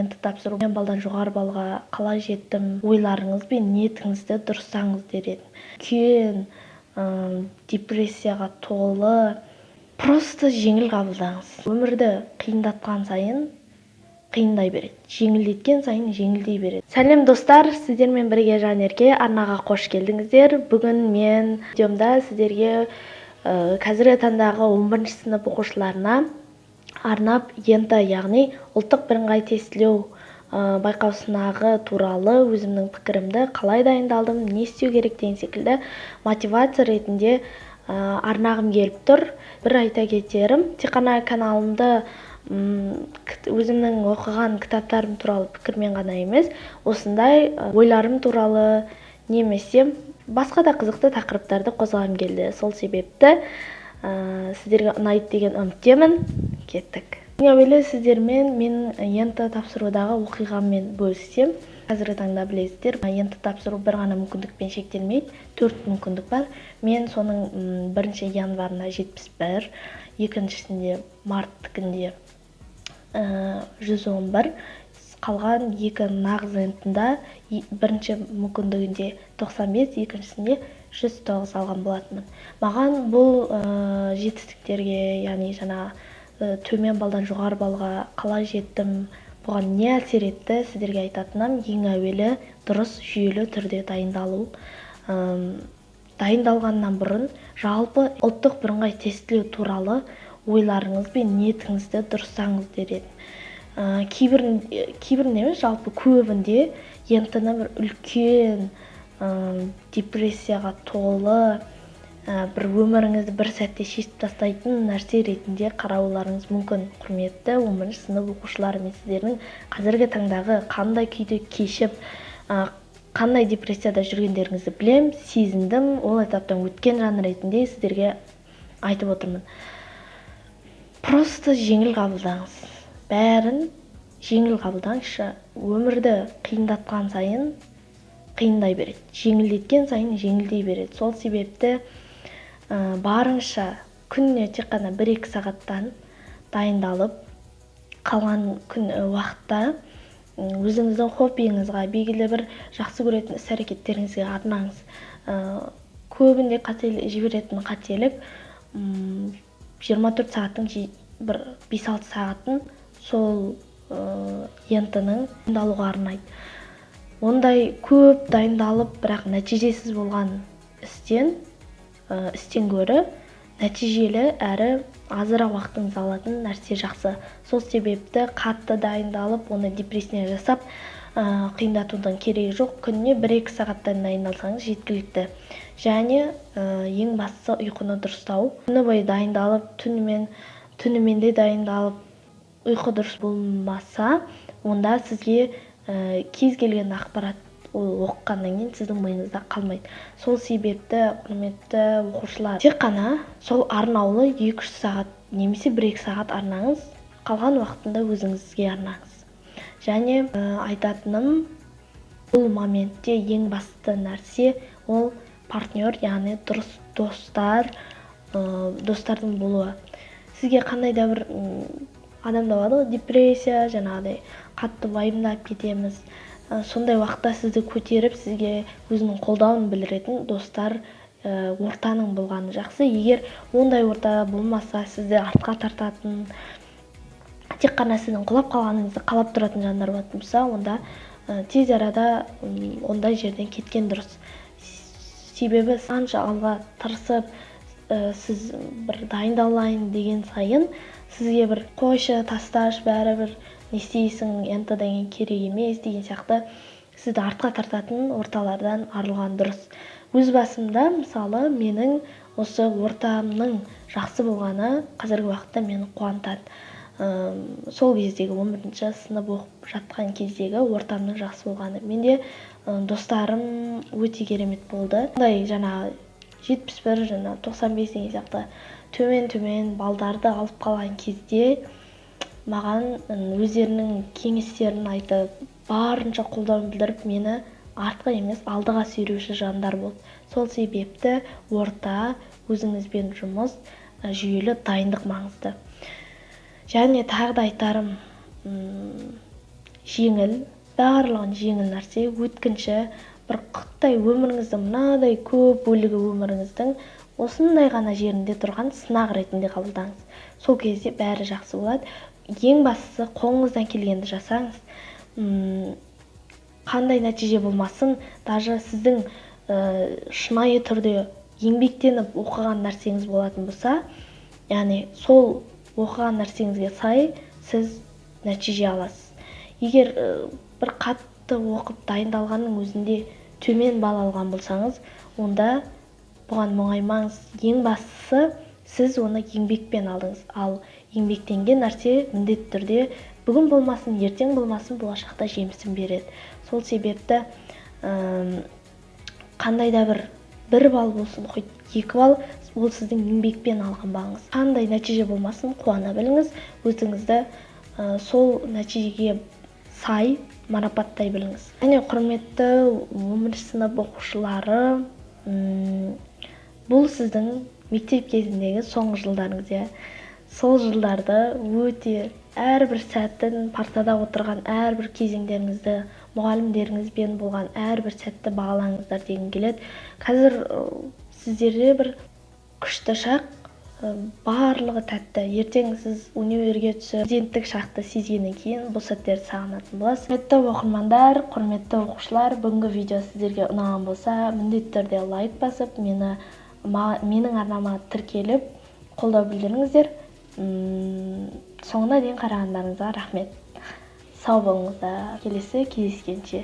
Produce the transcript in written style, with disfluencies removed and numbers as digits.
енді тапсыру мен балдан жоғары балға қалай жеттім, ойларыңыз бен ниетіңізді дұрыстаңыз дер едім. Үлкен депрессияға толы, просто жеңіл қабылдаңыз. Өмірді қиындатқан сайын қиындай береді, жеңілдеткен сайын жеңілдей береді. Сәлем достар, сіздермен бірге Жанерке арнаға қош келдіңіздер. Бүгін мен видеомда сіздерге қазіргі таңдағы 11 сынып оқушыларына арнап ента, яғни ұлттық бірыңғай тестілеу байқау сынағы туралы өзімнің пікірімді, қалай дайындалдым, не істеу керек деген секілді мотивация ретінде арнағым келіп тұр. Бір айта кетерім, тек қана каналымды өзімнің оқыған кітаптарым туралы пікірмен ғана емес, осындай ойларым туралы немесе басқа да қызықты тақырыптарды қозғағым келді. Сол себепті сіздерге ұнайды деген үміттемін. Кеттік. Ең әуелі сіздермен мен ента тапсырудағы оқиғаммен бөліссем. Қазіргі таңда білесіздер, ента тапсыру бір ғана мүмкіндікпен шектелмейді, 4 мүмкіндік бар. Мен соның 1 январына 71, екіншісінде марттікінде 111, қалған 2 нағыз ентында 1 мүмкіндігінде 95, екіншісінде 109 алған болатынмын. Маған бұл жетістіктерге, яғни жаңа төмен балдан жоғары балға қалай жеттім, бұған не әсер етті, сіздерге айтатыным, ең әуелі дұрыс жүйелі түрде дайындалу. Дайындалғаннан бұрын жалпы ұлттық бірыңғай тестілеу туралы ойларыңыз бен ниетіңізді дұрыстаңыз дер едім. Кейбірінде емес, жалпы көбінде ентіні бір үлкен депрессияға толы, бір өміріңізді бір сәтте шешіп тастайтын нәрсе ретінде қарауларыңыз мүмкін. Құрметті 11 сынып оқушылары, мен сіздердің қазіргі таңдағы қандай күйді кешіп, қандай депрессияда жүргендеріңізді білем, сезіндім. Ол этаптан өткен жан ретінде сіздерге айтып отырмын. Просто жеңіл қабылдаңыз. Бәрін жеңіл қабылдаңызшы. Өмірді қиындатқан сайын қиындай береді, жеңілдеткен сайын жеңілдей береді. Сол себепті барынша күніне тек қана 1-2 сағаттан дайындалып, қалған күн уақытта өзіңіздің хоббиіңізға, белгілі бір жақсы көретін іс-әрекеттеріңізге арнаңыз. Көбінде жіберетін қателік 24 сағаттың бір 5-6 сағатын сол ентінің дайындалуға арнайды. Ондай көп дайындалып, бірақ нәтижесіз болған істен гөрі нәтижелі әрі азырақ уақытыңыз алатын нәрсе жақсы. Сол себепті қатты дайындалып, оны депрессия жасап, қиындатудың керегі жоқ. Күніне 1-2 сағаттан дайындалсаңыз жеткілікті. Және ең бастысы ұйқыны дұрыстау. Күні бойы дайындалып, түнімен де дайындалып, ұйқы дұрыс болмаса, онда сізге кез келген ақпарат оқығаннан кейін сіздің миыңызда қалмайды. Сол себепті, құрметті оқушылар, тек қана сол арнаулы 2-3 сағат немесе 1-2 сағат арнаңыз, қалған уақытында өзіңізге арнаңыз. Және айтатыным, бұл моментте ең басты нәрсе ол партнер, яғни дұрыс достардың болуы. Сізге қандай да бір адамда болады, депрессия, жаңағыдай қатты уайымдап кетеміз. Сондай уақытта сізді көтеріп, сізге өзінің қолдауын білдіретін достар, ортаның болғаны жақсы. Егер ондай орта болмаса, сізді артқа тартатын, тек қана сіздің құлап қалғаныңызды қалап тұратын жандар болатын болса, онда тез арада ондай жерден кеткен дұрыс. Себебі қанша алға тырысып, сіз бір дайындалайын деген сайын, сізге бір қойшы, тасташ, бәрібір не істейсің, ентадан керек емес деген сияқты сізді артқа тартатын орталардан арылған дұрыс. Өз басымда, мысалы, менің осы ортамның жақсы болғаны қазіргі уақытта мені қуантады. Сол кездегі 11 сынып оқып жатқан кездегі ортамның жақсы болғаны. Менде достарым өте керемет болды. Жаңа 71, 95 деген сияқты төмен балдарды алып қалған кезде маған өздерінің кеңестерін айтып, барынша қолдауын білдіріп, мені артқа емес алдыға сүйреуші жандар болды. Сол себепті орта, өзіңізбен жұмыс, жүйелі дайындық маңызды. Және тағы да айтарым, жеңіл, барлығын жеңіл нәрсе, өткінші, бір қыттай өміріңіздің мынадай көп бөлігі өміріңіздің осындай ғана жерінде тұрған сынақ ретінде қабылдаңыз. Сол кезде бәрі жақсы болады. Ең бастысы қолыңыздан келгенді жасаңыз. Қандай нәтиже болмасын, даже сіздің шынайы түрде еңбектеніп оқыған нәрсеңіз болатын болса, яғни сол оқыған нәрсеңізге сай сіз нәтиже аласыз. Егер бір қатты оқып дайындалғанның өзінде төмен балл алған болсаңыз, онда бұған мұңаймаңыз. Ең бастысы сіз оны еңбекпен алдыңыз. Ал еңбектенген нәрсе міндетті түрде бүгін болмасын, ертең болмасын, болашақта жемісін береді. Сол себепті қандай да бір балл болсын, 2 балл, ол сіздің еңбекпен алған балыңыз. Қандай нәтиже болмасын, қуана біліңіз, өзіңізді сол нәтижеге сай марапаттай біліңіз. Және құрметті өмір сынып оқушылары, бұл сіздің мектеп кезіндегі соңғы жылдарыңыз. Сол жылдарды өте әрбір сәтін, партада отырған әрбір кезеңдеріңізді, мұғалімдеріңізбен болған әрбір сәтті бағалаңыздар дегім келеді. Қазір сіздерде бір күшті шақ, барлығы тәтті. Ертең сіз универге түсіп, студенттік шақты сезгеннен кейін бұл сәттерді сағынатын боласыз. Құрметті оқырмандар, құрметті оқушылар, бүгінгі видео сіздерге ұнаған болса, міндетті түрде лайк басып, менің арнама тіркеліп, қолдау білдіріңіздер. Соңына дейін қарағандарыңызға рахмет. Сау болыңыздар. Келесі кездескенше.